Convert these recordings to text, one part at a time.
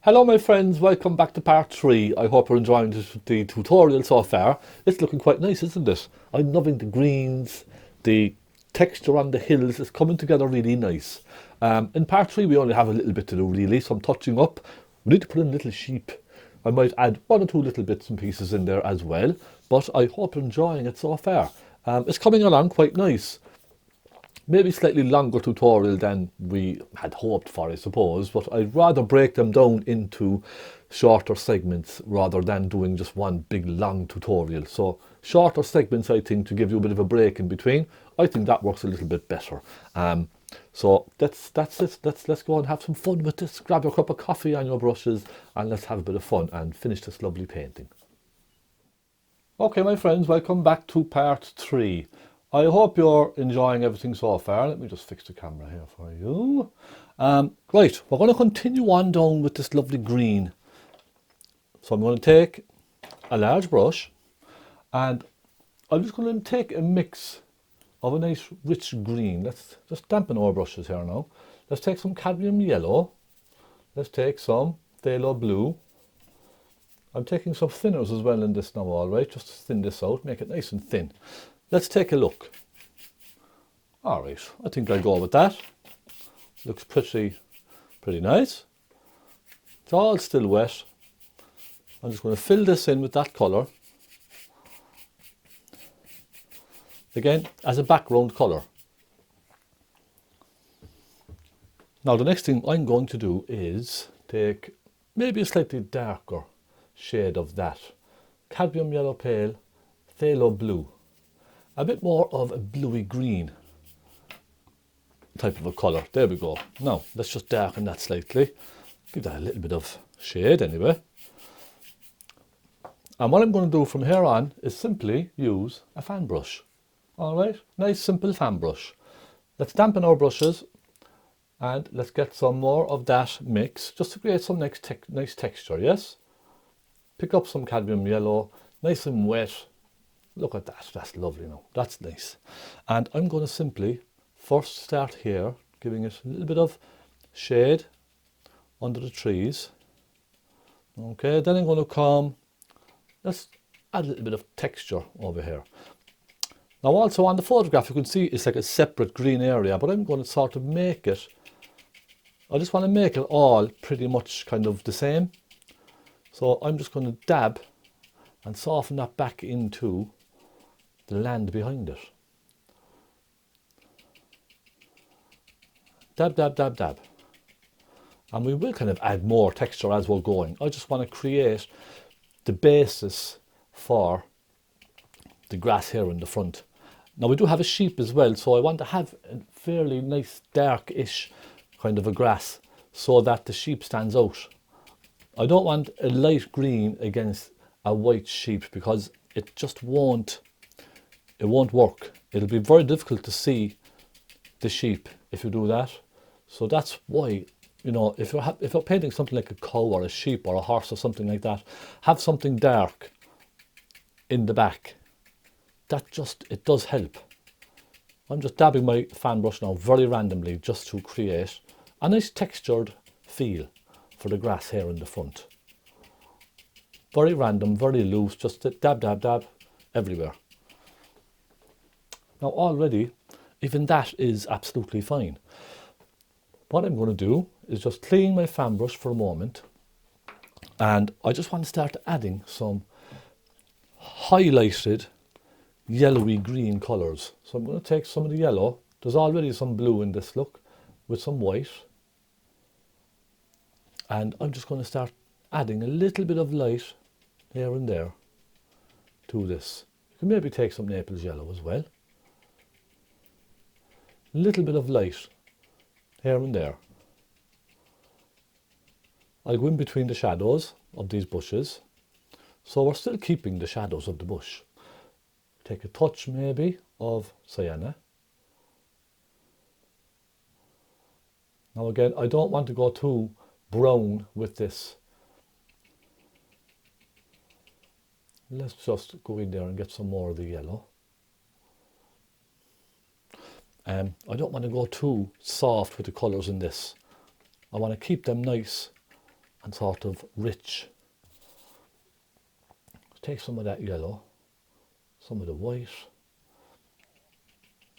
Hello my friends, welcome back to part 3. I hope you're enjoying the tutorial so far. It's looking quite nice, isn't it? I'm loving the greens, the texture on the hills is coming together really nice. In part 3 we only have a little bit to do really, some touching up. We need to put in little sheep. I might add one or two little bits and pieces in there as well, but I hope you're enjoying it so far. It's coming along quite nice. Maybe slightly longer tutorial than we had hoped for, I suppose, but I'd rather break them down into shorter segments rather than doing just one big long tutorial. So shorter segments, I think, to give you a bit of a break in between, I think that works a little bit better. So that's it. Let's go and have some fun with this. Grab your cup of coffee and your brushes and let's have a bit of fun and finish this lovely painting. Okay, my friends, welcome back to part 3. I hope you're enjoying everything so far. Let me just fix the camera here for you. Right, we're going to continue on down with this lovely green. So I'm going to take a large brush and I'm just going to take a mix of a nice rich green. Let's just dampen our brushes here now. Let's take some cadmium yellow. Let's take some phaylo blue. I'm taking some thinners as well in this now, all right, just to thin this out, make it nice and thin. Let's take a look. All right, I think I'll go with that. Looks pretty nice. It's all still wet. I'm just going to fill this in with that colour. Again, as a background colour. Now the next thing I'm going to do is take maybe a slightly darker shade of that. Cadmium yellow pale, phaylo blue. A bit more of a bluey green type of a colour. There we go. Now let's just darken that slightly. Give that a little bit of shade anyway. And what I'm going to do from here on is simply use a fan brush. Alright, nice simple fan brush. Let's dampen our brushes and let's get some more of that mix just to create some nice texture, yes? Pick up some cadmium yellow, nice and wet. Look at that, that's lovely now, that's nice. And I'm going to simply first start here, giving it a little bit of shade under the trees. Okay, then I'm going to come, let's add a little bit of texture over here. Now also on the photograph you can see it's like a separate green area, but I'm going to sort of make it, I just want to make it all pretty much kind of the same. So I'm just going to dab and soften that back into the land behind it. Dab, dab, dab, dab. And we will kind of add more texture as we're going. I just want to create the basis for the grass here in the front. Now we do have a sheep as well, so I want to have a fairly nice dark-ish kind of a grass so that the sheep stands out. I don't want a light green against a white sheep because it just won't work. It'll be very difficult to see the sheep if you do that. So that's why, you know, if you're painting something like a cow or a sheep or a horse or something like that, have something dark in the back. It does help. I'm just dabbing my fan brush now very randomly just to create a nice textured feel for the grass here in the front. Very random, very loose, just dab, dab, dab everywhere. Now already, even that is absolutely fine. What I'm going to do is just clean my fan brush for a moment, and I just want to start adding some highlighted yellowy green colours. So I'm going to take some of the yellow, there's already some blue in this look, with some white, and I'm just going to start adding a little bit of light here and there to this. You can maybe take some Naples yellow as well. A little bit of light here and there. I'll go in between the shadows of these bushes, so we're still keeping the shadows of the bush. Take a touch maybe of sienna. Now again, I don't want to go too brown with this. Let's just go in there and get some more of the yellow. I don't want to go too soft with the colours in this. I want to keep them nice and sort of rich. Take some of that yellow, some of the white.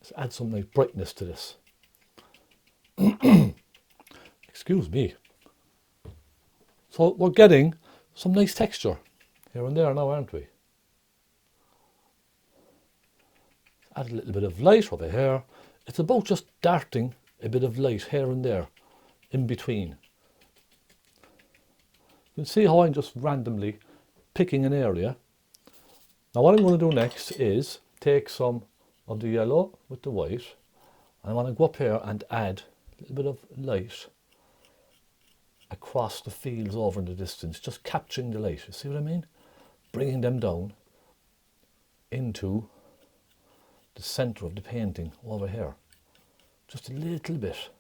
Let's add some nice brightness to this. Excuse me. So we're getting some nice texture here and there now, aren't we? Add a little bit of light over here. It's about just darting a bit of light here and there in between. You can see how I'm just randomly picking an area. Now what I'm going to do next is take some of the yellow with the white. I want to go up here and add a little bit of light across the fields over in the distance, just capturing the light. You see what I mean? Bringing them down into the center of the painting over here. Just a little bit.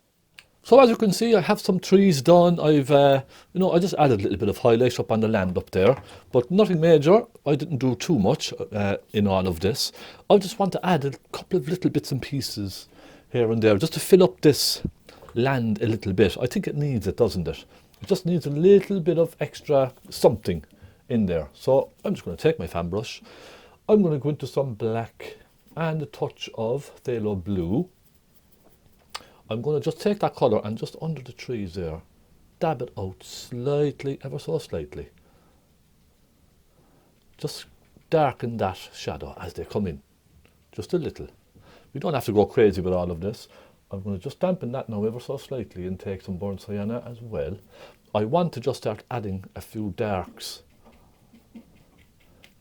So as you can see, I have some trees done. I just added a little bit of highlight up on the land up there, but nothing major. I didn't do too much in all of this. I just want to add a couple of little bits and pieces here and there, just to fill up this land a little bit. I think it needs it, doesn't it? It just needs a little bit of extra something in there. So I'm just going to take my fan brush. I'm going to go into some black and a touch of phthalo blue. I'm going to just take that colour and just under the trees there, dab it out slightly, ever so slightly. Just darken that shadow as they come in, just a little. We don't have to go crazy with all of this. I'm going to just dampen that now ever so slightly and take some burnt sienna as well. I want to just start adding a few darks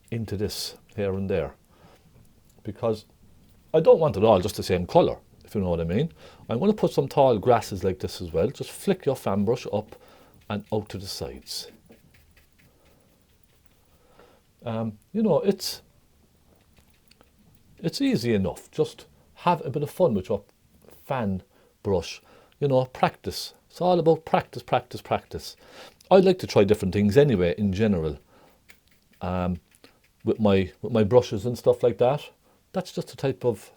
into this here and there, because I don't want it all just the same colour, if you know what I mean. I'm going to put some tall grasses like this as well. Just flick your fan brush up and out to the sides. It's easy enough. Just have a bit of fun with your fan brush. Practice. It's all about practice, practice, practice. I like to try different things anyway, in general, with my brushes and stuff like that. That's just the type of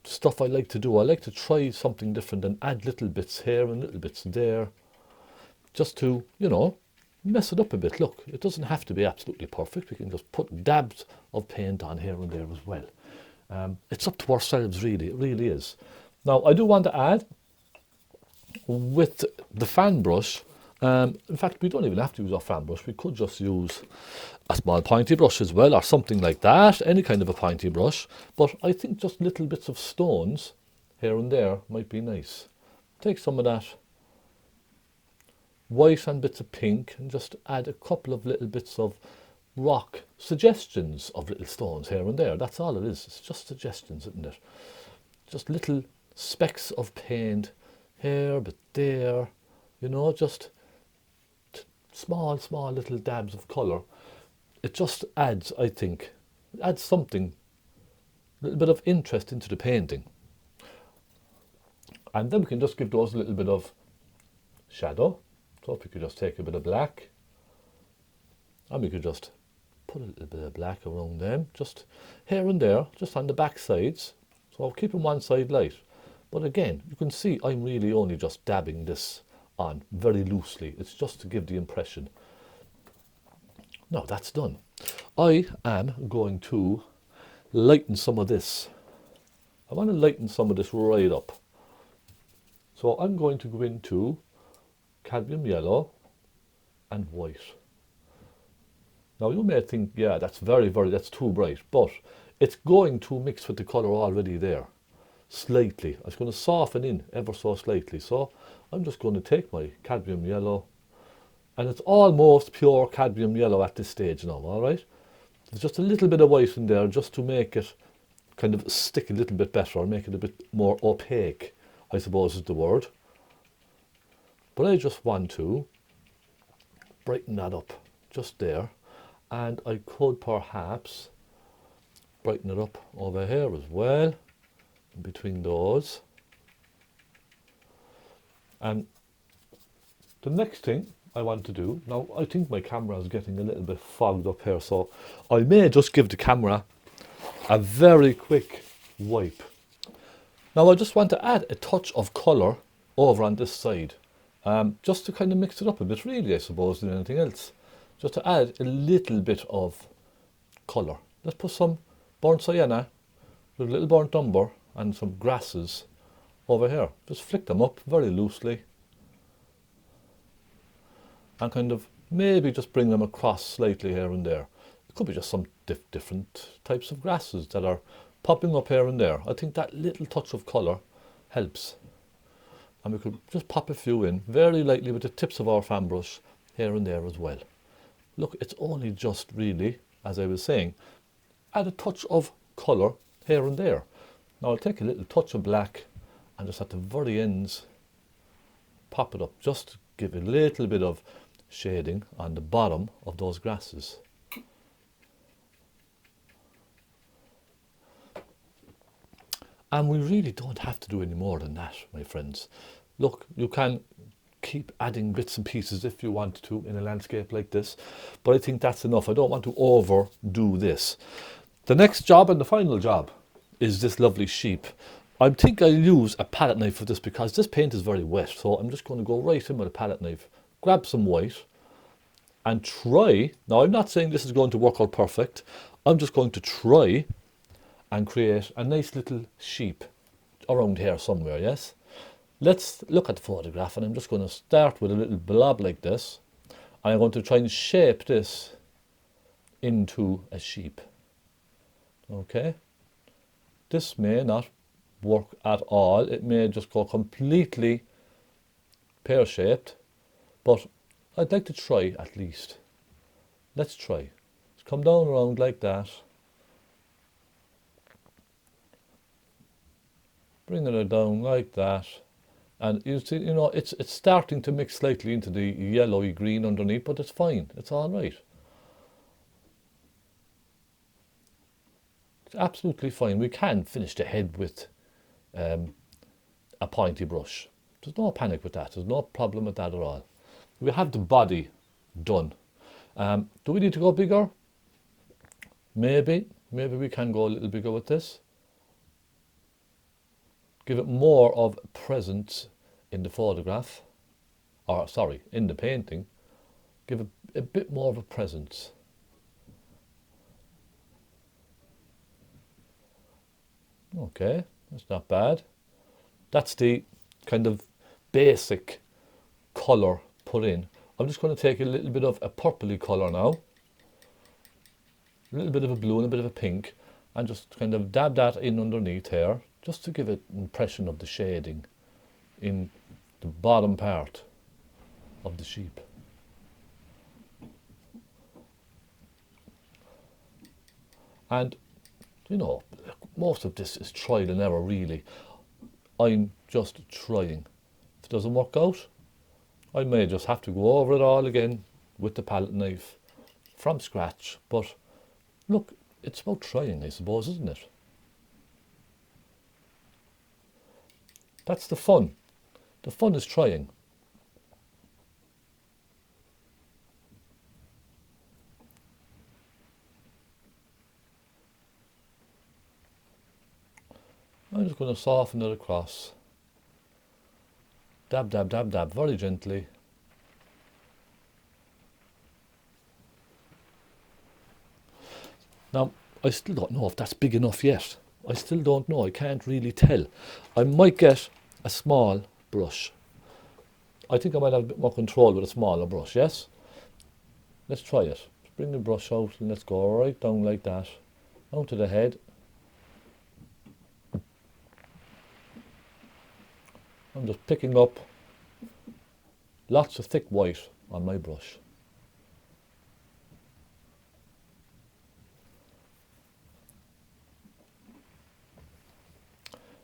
stuff I like to do. I like to try something different and add little bits here and little bits there, just to, mess it up a bit. Look, it doesn't have to be absolutely perfect. We can just put dabs of paint on here and there as well. It's up to ourselves, really. It really is. Now, I do want to add, with the fan brush, in fact, we don't even have to use our fan brush. We could just use a small pointy brush as well, or something like that, any kind of a pointy brush. But I think just little bits of stones here and there might be nice. Take some of that white and bits of pink and just add a couple of little bits of rock, suggestions of little stones here and there. That's all it is. It's just suggestions, isn't it? Just little specks of paint here, but there, just small little dabs of colour. It just adds, I think, something, a little bit of interest into the painting. And then we can just give those a little bit of shadow. So if we could just take a bit of black, and we could just put a little bit of black around them, just here and there, just on the back sides. So I'll keep one side light. But again, you can see I'm really only just dabbing this on very loosely. It's just to give the impression. Now that's done. I am going to lighten some of this. I want to lighten some of this right up. So I'm going to go into cadmium yellow and white. Now you may think, yeah, that's that's too bright, but it's going to mix with the colour already there, slightly. It's going to soften in ever so slightly. So I'm just going to take my cadmium yellow, and it's almost pure cadmium yellow at this stage now, all right? There's just a little bit of white in there just to make it kind of stick a little bit better, make it a bit more opaque, I suppose is the word. But I just want to brighten that up just there, and I could perhaps brighten it up over here as well, in between those. And the next thing I want to do, now I think my camera is getting a little bit fogged up here, so I may just give the camera a very quick wipe. Now I just want to add a touch of colour over on this side. just to kind of mix it up a bit really, I suppose, than anything else. Just to add a little bit of colour. Let's put some burnt sienna with a little burnt umber and some grasses over here. Just flick them up very loosely and kind of maybe just bring them across slightly here and there. It could be just some different types of grasses that are popping up here and there. I think that little touch of colour helps. And we could just pop a few in very lightly with the tips of our fan brush here and there as well. Look, it's only just really, as I was saying, add a touch of colour here and there. Now I'll take a little touch of black and just at the very ends pop it up, just to give a little bit of shading on the bottom of those grasses. And we really don't have to do any more than that, my friends. Look, you can keep adding bits and pieces if you want to in a landscape like this, but I think that's enough. I don't want to overdo this. The next job and the final job is this lovely sheep. I think I'll use a palette knife for this because this paint is very wet, so I'm just going to go right in with a palette knife, grab some white and try. Now I'm not saying this is going to work out perfect. I'm just going to try and create a nice little sheep around here somewhere, yes? Let's look at the photograph, and I'm just going to start with a little blob like this. And I'm going to try and shape this into a sheep. Okay? This may not work at all. It may just go completely pear-shaped, but I'd like to try at least. Let's try. Let's come down around like that. Bringing it down like that, and you see, you know, it's starting to mix slightly into the yellowy green underneath, but it's fine. It's all right. It's absolutely fine. We can finish the head with a pointy brush. There's no panic with that. There's no problem with that at all. We have the body done. Do we need to go bigger? Maybe we can go a little bigger with this. Give it more of presence in the photograph, or sorry, in the painting. Give it a bit more of a presence. Okay, that's not bad. That's the kind of basic colour put in. I'm just going to take a little bit of a purpley colour now, a little bit of a blue and a bit of a pink, and just kind of dab that in underneath here, just to give it an impression of the shading in the bottom part of the sheep. And, you know, most of this is trial and error really. I'm just trying. If it doesn't work out, I may just have to go over it all again with the palette knife from scratch. But look, it's about trying, I suppose, isn't it? That's the fun. The fun is trying. I'm just going to soften it across. Dab, dab, dab, dab, very gently. Now, I still don't know if that's big enough yet. I still don't know. I can't really tell. I might get a small brush. I think I might have a bit more control with a smaller brush, yes? Let's try it. Let's bring the brush out and let's go right down like that. Down to the head. I'm just picking up lots of thick white on my brush.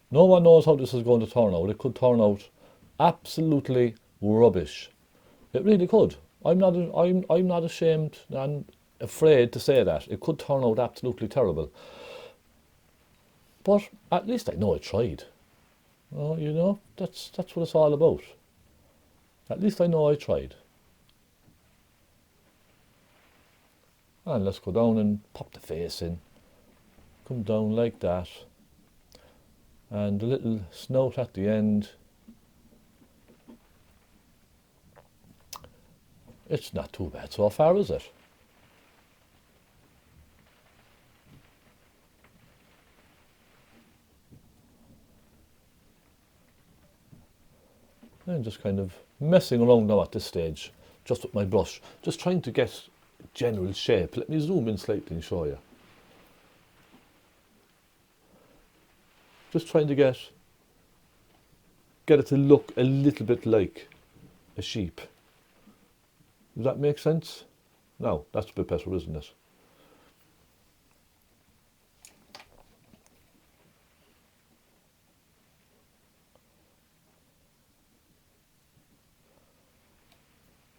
No one knows how this is going to turn out. It could turn out absolutely rubbish. It really could. I'm not ashamed and afraid to say that. It could turn out absolutely terrible. But at least I know I tried. Well, you know, that's what it's all about. At least I know I tried. And let's go down and pop the face in. Come down like that. And a little snout at the end. It's not too bad so far, is it? I'm just kind of messing around now at this stage, just with my brush, just trying to get general shape. Let me zoom in slightly and show you. Just trying to get it to look a little bit like a sheep. Does that make sense? No, that's a bit better, isn't it?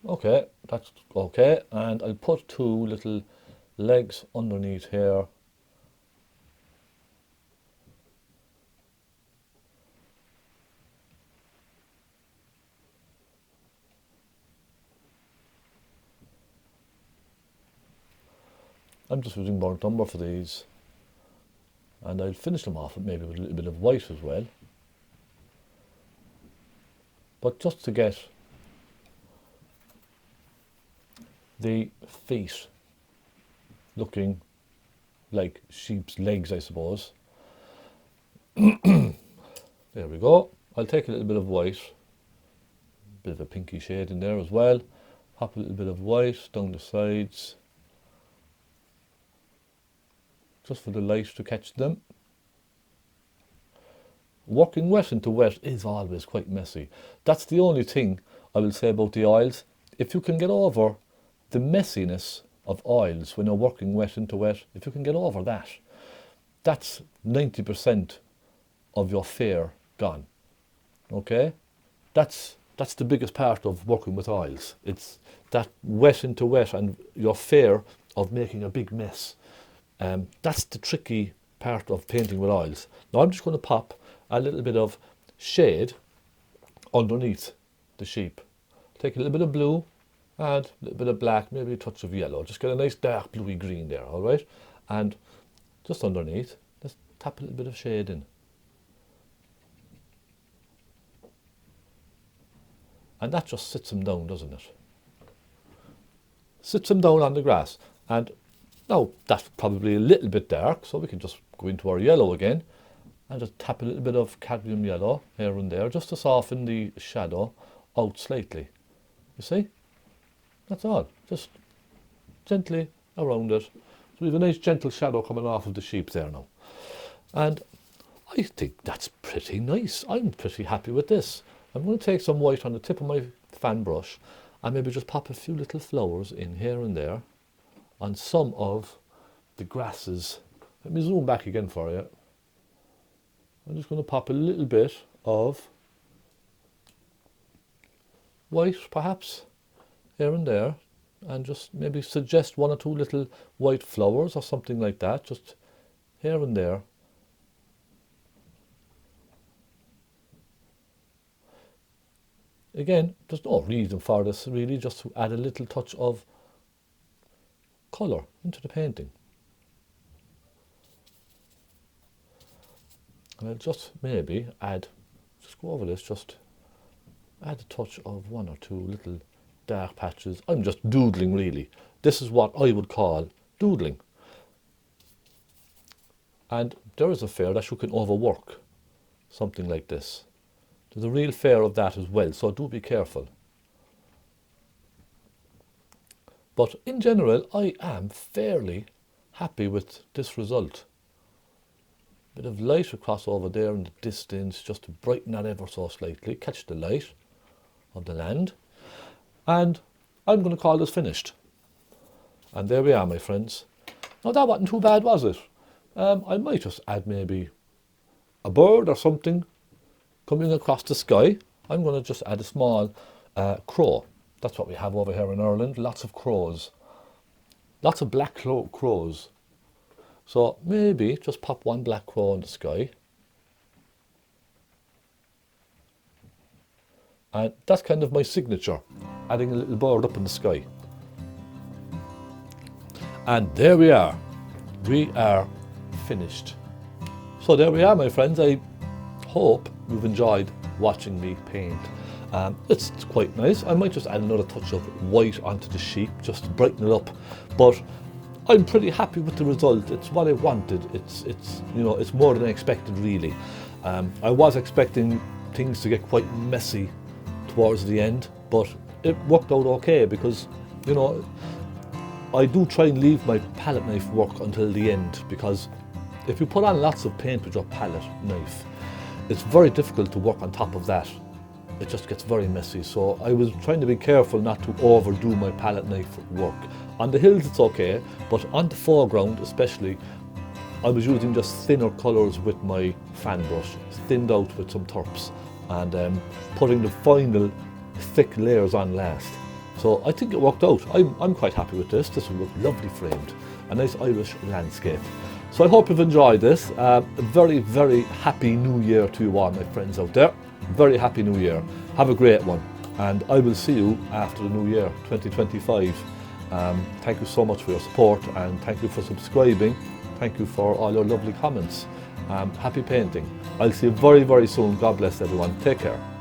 Okay, that's okay, and I'll put two little legs underneath here. I'm just using burnt umber for these, and I'll finish them off maybe with a little bit of white as well, but just to get the feet looking like sheep's legs, I suppose. There we go. I'll take a little bit of white, a bit of a pinky shade in there as well, pop a little bit of white down the sides, just for the light to catch them. Working wet into wet is always quite messy. That's the only thing I will say about the oils. If you can get over the messiness of oils when you're working wet into wet, if you can get over that, that's 90% of your fare gone. Okay? That's the biggest part of working with oils. It's that wet into wet and your fear of making a big mess. That's the tricky part of painting with oils. Now I'm just going to pop a little bit of shade underneath the sheep. Take a little bit of blue and a little bit of black, maybe a touch of yellow. Just get a nice dark bluey green there, all right? And just underneath, just tap a little bit of shade in. And that just sits them down, doesn't it? Sits them down on the grass. And now that's probably a little bit dark, so we can just go into our yellow again and just tap a little bit of cadmium yellow here and there, just to soften the shadow out slightly. You see? That's all. Just gently around it. So we have a nice gentle shadow coming off of the sheep there now. And I think that's pretty nice. I'm pretty happy with this. I'm going to take some white on the tip of my fan brush and maybe just pop a few little flowers in here and there on some of the grasses. Let me zoom back again for you. I'm just going to pop a little bit of white perhaps here and there, and just maybe suggest one or two little white flowers or something like that, just here and there. Again, there's no reason for this really, just to add a little touch of colour into the painting. And I'll just maybe add, just go over this, just add a touch of one or two little dark patches. I'm just doodling really. This is what I would call doodling. And there is a fear that you can overwork something like this. There's a real fear of that as well, so do be careful. But in general, I am fairly happy with this result. Bit of light across over there in the distance, just to brighten that ever so slightly, catch the light of the land. And I'm going to call this finished. And there we are, my friends. Now that wasn't too bad, was it? I might just add maybe a bird or something coming across the sky. I'm going to just add a small crow. That's what we have over here in Ireland, lots of crows. Lots of black crows. So maybe just pop one black crow in the sky. And that's kind of my signature, adding a little bird up in the sky. And there we are. We are finished. So there we are, my friends. I hope you've enjoyed watching me paint. It's quite nice. I might just add another touch of white onto the sheep just to brighten it up, but I'm pretty happy with the result. It's what I wanted. It's you know, it's more than I expected really. I was expecting things to get quite messy towards the end, but it worked out okay because, you know, I do try and leave my palette knife work until the end, because if you put on lots of paint with your palette knife, it's very difficult to work on top of that. It just gets very messy. So I was trying to be careful not to overdo my palette knife work. On the hills it's okay, but on the foreground especially, I was using just thinner colours with my fan brush, thinned out with some turps, and putting the final thick layers on last. So I think it worked out. I'm quite happy with this. This will look lovely framed. A nice Irish landscape. So I hope you've enjoyed this. A very, very happy New Year to you all, my friends out there. Very happy New Year. Have a great one. And I will see you after the New Year, 2025. Thank you so much for your support, and thank you for subscribing. Thank you for all your lovely comments. Happy painting. I'll see you very, very soon. God bless everyone. Take care.